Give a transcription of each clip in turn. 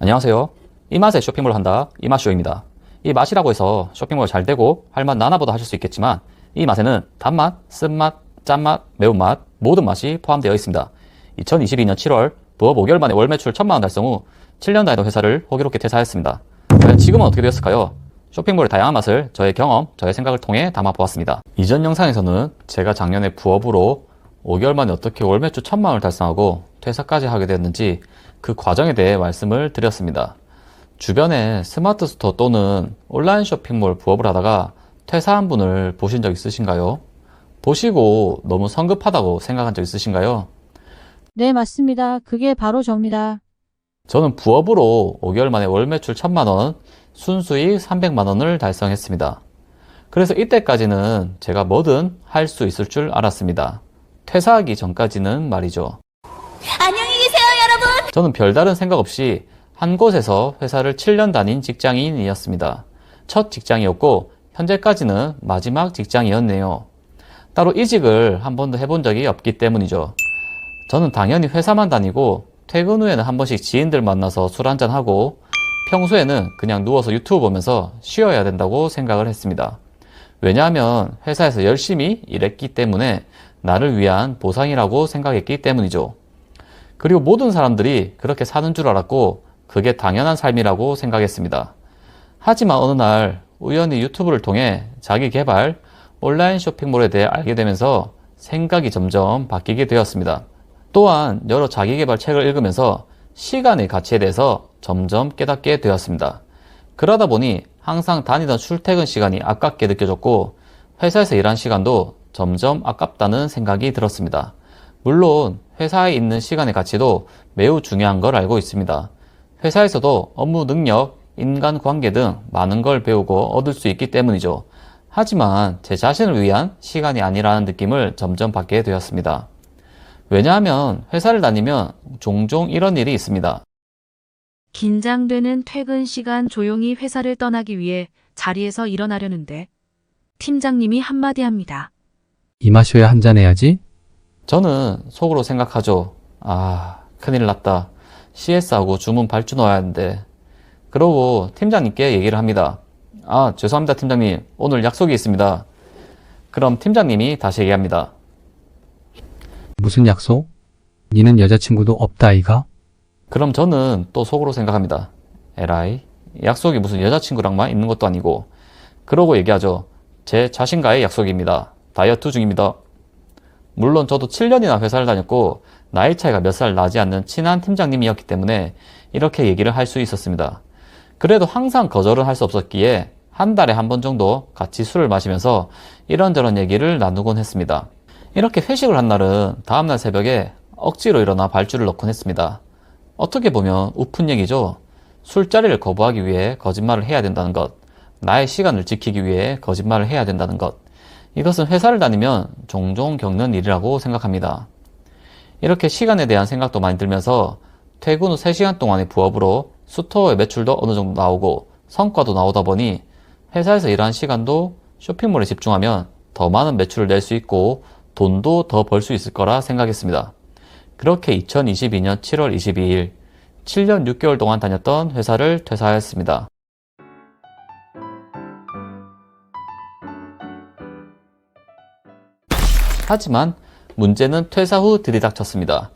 안녕하세요. 이 맛에 쇼핑몰을 한다. 이맛쇼입니다. 이 맛이라고 해서 쇼핑몰 잘 되고 할맛 나나보다 하실 수 있겠지만 이 맛에는 단맛, 쓴맛, 짠맛, 매운맛 모든 맛이 포함되어 있습니다. 2022년 7월 부업 5개월 만에 월 매출 1000만원 달성 후 7년 다니던 회사를 호기롭게 퇴사했습니다. 과연 지금은 어떻게 되었을까요? 쇼핑몰의 다양한 맛을 저의 경험, 저의 생각을 통해 담아보았습니다. 이전 영상에서는 제가 작년에 부업으로 5개월 만에 어떻게 월 매출 1000만원을 달성하고 퇴사까지 하게 됐는지 그 과정에 대해 말씀을 드렸습니다. 주변에 스마트 스토어 또는 온라인 쇼핑몰 부업을 하다가 퇴사한 분을 보신 적 있으신가요? 보시고 너무 성급하다고 생각한 적 있으신가요? 네, 맞습니다. 그게 바로 접니다. 저는 부업으로 5개월 만에 월 매출 1000만원, 순수익 300만원을 달성했습니다. 그래서 이때까지는 제가 뭐든 할 수 있을 줄 알았습니다. 퇴사하기 전까지는 말이죠. 안녕히 계세요, 여러분! 저는 별다른 생각 없이 한 곳에서 회사를 7년 다닌 직장인이었습니다. 첫 직장이었고 현재까지는 마지막 직장이었네요. 따로 이직을 한 번도 해본 적이 없기 때문이죠. 저는 당연히 회사만 다니고 퇴근 후에는 한 번씩 지인들 만나서 술 한잔하고 평소에는 그냥 누워서 유튜브 보면서 쉬어야 된다고 생각을 했습니다. 왜냐하면 회사에서 열심히 일했기 때문에 나를 위한 보상이라고 생각했기 때문이죠. 그리고 모든 사람들이 그렇게 사는 줄 알았고 그게 당연한 삶이라고 생각했습니다. 하지만 어느 날 우연히 유튜브를 통해 자기 개발, 온라인 쇼핑몰에 대해 알게 되면서 생각이 점점 바뀌게 되었습니다. 또한 여러 자기 개발 책을 읽으면서 시간의 가치에 대해서 점점 깨닫게 되었습니다. 그러다 보니 항상 다니던 출퇴근 시간이 아깝게 느껴졌고 회사에서 일한 시간도 점점 아깝다는 생각이 들었습니다. 물론 회사에 있는 시간의 가치도 매우 중요한 걸 알고 있습니다. 회사에서도 업무 능력, 인간관계 등 많은 걸 배우고 얻을 수 있기 때문이죠. 하지만 제 자신을 위한 시간이 아니라는 느낌을 점점 받게 되었습니다. 왜냐하면 회사를 다니면 종종 이런 일이 있습니다. 긴장되는 퇴근 시간 조용히 회사를 떠나기 위해 자리에서 일어나려는데 팀장님이 한마디 합니다. 이마쇼야 한잔 해야지. 저는 속으로 생각하죠. 큰일 났다. CS하고 주문 발주 넣어야 하는데. 그러고 팀장님께 얘기를 합니다. 죄송합니다 팀장님. 오늘 약속이 있습니다. 그럼 팀장님이 다시 얘기합니다. 무슨 약속? 니는 여자친구도 없다 아이가? 그럼 저는 또 속으로 생각합니다. 에라이, 약속이 무슨 여자친구랑만 있는 것도 아니고. 그러고 얘기하죠. 제 자신과의 약속입니다. 다이어트 중입니다. 물론 저도 7년이나 회사를 다녔고 나이 차이가 몇 살 나지 않는 친한 팀장님이었기 때문에 이렇게 얘기를 할 수 있었습니다. 그래도 항상 거절은 할 수 없었기에 한 달에 한 번 정도 같이 술을 마시면서 이런저런 얘기를 나누곤 했습니다. 이렇게 회식을 한 날은 다음날 새벽에 억지로 일어나 발주를 넣곤 했습니다. 어떻게 보면 우픈 얘기죠. 술자리를 거부하기 위해 거짓말을 해야 된다는 것, 나의 시간을 지키기 위해 거짓말을 해야 된다는 것, 이것은 회사를 다니면 종종 겪는 일이라고 생각합니다. 이렇게 시간에 대한 생각도 많이 들면서 퇴근 후 3시간 동안의 부업으로 스토어의 매출도 어느 정도 나오고 성과도 나오다 보니 회사에서 일하는 시간도 쇼핑몰에 집중하면 더 많은 매출을 낼 수 있고 돈도 더 벌 수 있을 거라 생각했습니다. 그렇게 2022년 7월 22일 7년 6개월 동안 다녔던 회사를 퇴사하였습니다. 하지만 문제는 퇴사 후 들이닥쳤습니다.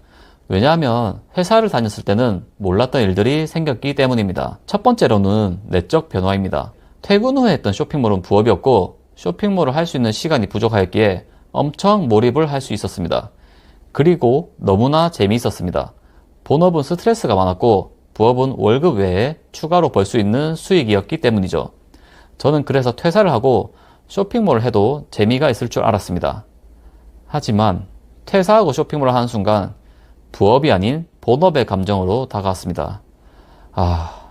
왜냐하면 회사를 다녔을 때는 몰랐던 일들이 생겼기 때문입니다. 첫 번째로는 내적 변화입니다. 퇴근 후에 했던 쇼핑몰은 부업이었고 쇼핑몰을 할 수 있는 시간이 부족하였기에 엄청 몰입을 할 수 있었습니다. 그리고 너무나 재미있었습니다. 본업은 스트레스가 많았고 부업은 월급 외에 추가로 벌 수 있는 수익이었기 때문이죠. 저는 그래서 퇴사를 하고 쇼핑몰을 해도 재미가 있을 줄 알았습니다. 하지만 퇴사하고 쇼핑몰을 하는 순간 부업이 아닌 본업의 감정으로 다가왔습니다.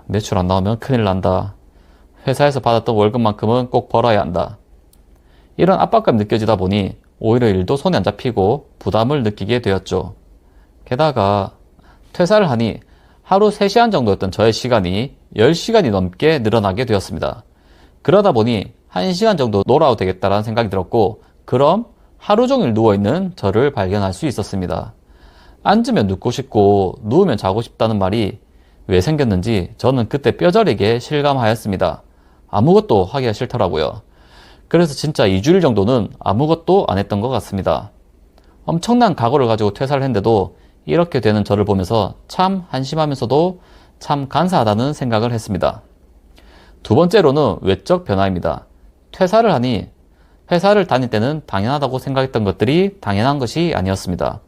매출 안 나오면 큰일 난다. 회사에서 받았던 월급만큼은 꼭 벌어야 한다. 이런 압박감이 느껴지다 보니 오히려 일도 손에 안 잡히고 부담을 느끼게 되었죠. 게다가 퇴사를 하니 하루 3시간 정도였던 저의 시간이 10시간이 넘게 늘어나게 되었습니다. 그러다 보니 1시간 정도 놀아도 되겠다라는 생각이 들었고 그럼 하루 종일 누워있는 저를 발견할 수 있었습니다. 앉으면 눕고 싶고 누우면 자고 싶다는 말이 왜 생겼는지 저는 그때 뼈저리게 실감하였습니다. 아무것도 하기가 싫더라고요. 그래서 진짜 2주일 정도는 아무것도 안 했던 것 같습니다. 엄청난 각오를 가지고 퇴사를 했는데도 이렇게 되는 저를 보면서 참 한심하면서도 참 간사하다는 생각을 했습니다. 두 번째로는 외적 변화입니다. 퇴사를 하니 회사를 다닐 때는 당연하다고 생각했던 것들이 당연한 것이 아니었습니다.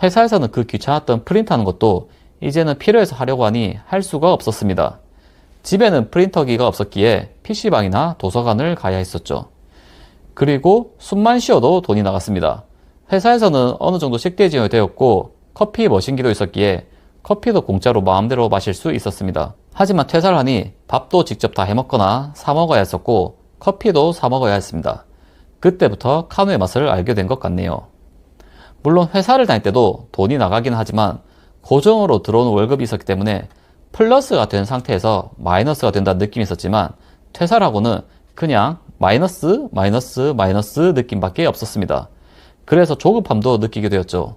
회사에서는 그 귀찮았던 프린트하는 것도 이제는 필요해서 하려고 하니 할 수가 없었습니다. 집에는 프린터기가 없었기에 PC방이나 도서관을 가야 했었죠. 그리고 숨만 쉬어도 돈이 나갔습니다. 회사에서는 어느 정도 식대 지원이 되었고 커피 머신기도 있었기에 커피도 공짜로 마음대로 마실 수 있었습니다. 하지만 퇴사를 하니 밥도 직접 다 해먹거나 사 먹어야 했었고 커피도 사 먹어야 했습니다. 그때부터 카누의 맛을 알게 된 것 같네요. 물론 회사를 다닐 때도 돈이 나가긴 하지만 고정으로 들어오는 월급이 있었기 때문에 플러스가 된 상태에서 마이너스가 된다는 느낌이 있었지만 퇴사를 하고는 그냥 마이너스 느낌밖에 없었습니다. 그래서 조급함도 느끼게 되었죠.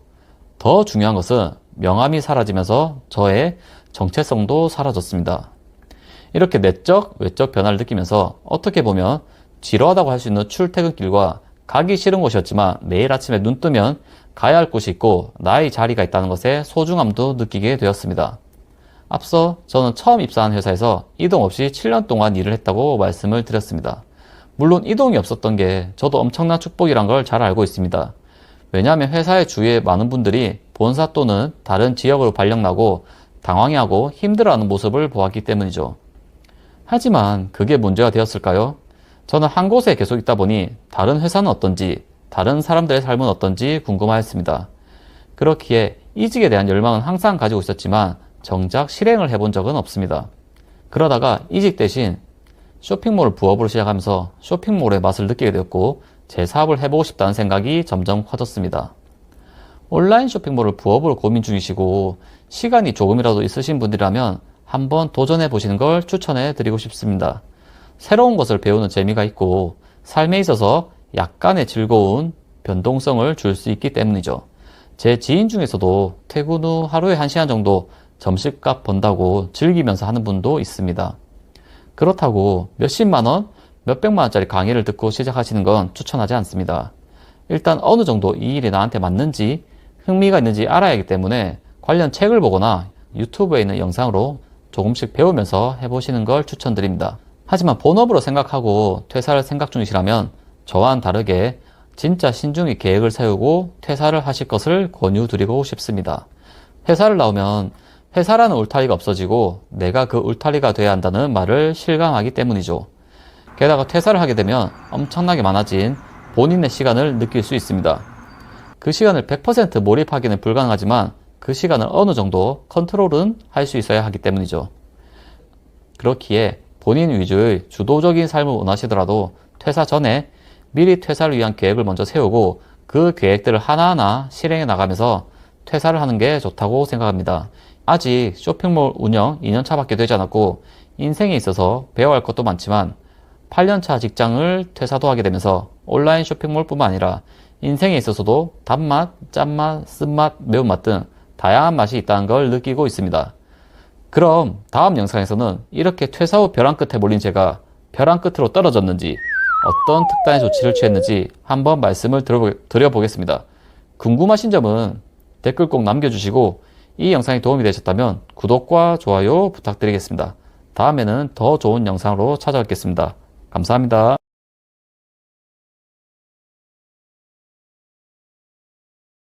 더 중요한 것은 명암이 사라지면서 저의 정체성도 사라졌습니다. 이렇게 내적, 외적 변화를 느끼면서 어떻게 보면 지루하다고 할 수 있는 출퇴근길과 가기 싫은 곳이었지만 매일 아침에 눈 뜨면 가야 할 곳이 있고 나의 자리가 있다는 것의 소중함도 느끼게 되었습니다. 앞서 저는 처음 입사한 회사에서 이동 없이 7년 동안 일을 했다고 말씀을 드렸습니다. 물론 이동이 없었던 게 저도 엄청난 축복이란 걸 잘 알고 있습니다. 왜냐하면 회사의 주위에 많은 분들이 본사 또는 다른 지역으로 발령나고 당황해하고 힘들어하는 모습을 보았기 때문이죠. 하지만 그게 문제가 되었을까요? 저는 한 곳에 계속 있다 보니 다른 회사는 어떤지, 다른 사람들의 삶은 어떤지 궁금하였습니다. 그렇기에 이직에 대한 열망은 항상 가지고 있었지만 정작 실행을 해본 적은 없습니다. 그러다가 이직 대신 쇼핑몰을 부업으로 시작하면서 쇼핑몰의 맛을 느끼게 되었고 제 사업을 해보고 싶다는 생각이 점점 커졌습니다. 온라인 쇼핑몰을 부업으로 고민 중이시고 시간이 조금이라도 있으신 분들이라면 한번 도전해 보시는 걸 추천해 드리고 싶습니다. 새로운 것을 배우는 재미가 있고 삶에 있어서 약간의 즐거운 변동성을 줄 수 있기 때문이죠. 제 지인 중에서도 퇴근 후 하루에 1시간 정도 점심값 번다고 즐기면서 하는 분도 있습니다. 그렇다고 몇십만 원, 몇백만 원짜리 강의를 듣고 시작하시는 건 추천하지 않습니다. 일단 어느 정도 이 일이 나한테 맞는지 흥미가 있는지 알아야 하기 때문에 관련 책을 보거나 유튜브에 있는 영상으로 조금씩 배우면서 해보시는 걸 추천드립니다. 하지만 본업으로 생각하고 퇴사를 생각 중이시라면 저와는 다르게 진짜 신중히 계획을 세우고 퇴사를 하실 것을 권유드리고 싶습니다. 회사를 나오면 회사라는 울타리가 없어지고 내가 그 울타리가 돼야 한다는 말을 실감하기 때문이죠. 게다가 퇴사를 하게 되면 엄청나게 많아진 본인의 시간을 느낄 수 있습니다. 그 시간을 100% 몰입하기는 불가능하지만 그 시간을 어느 정도 컨트롤은 할 수 있어야 하기 때문이죠. 그렇기에 본인 위주의 주도적인 삶을 원하시더라도 퇴사 전에 미리 퇴사를 위한 계획을 먼저 세우고 그 계획들을 하나하나 실행해 나가면서 퇴사를 하는 게 좋다고 생각합니다. 아직 쇼핑몰 운영 2년차 밖에 되지 않았고 인생에 있어서 배워야 할 것도 많지만 8년차 직장을 퇴사도 하게 되면서 온라인 쇼핑몰 뿐만 아니라 인생에 있어서도 단맛, 짠맛, 쓴맛, 매운맛 등 다양한 맛이 있다는 걸 느끼고 있습니다. 그럼 다음 영상에서는 이렇게 퇴사 후 벼랑 끝에 몰린 제가 벼랑 끝으로 떨어졌는지 어떤 특단의 조치를 취했는지 한번 말씀을 드려보겠습니다. 궁금하신 점은 댓글 꼭 남겨주시고 이 영상이 도움이 되셨다면 구독과 좋아요 부탁드리겠습니다. 다음에는 더 좋은 영상으로 찾아뵙겠습니다. 감사합니다.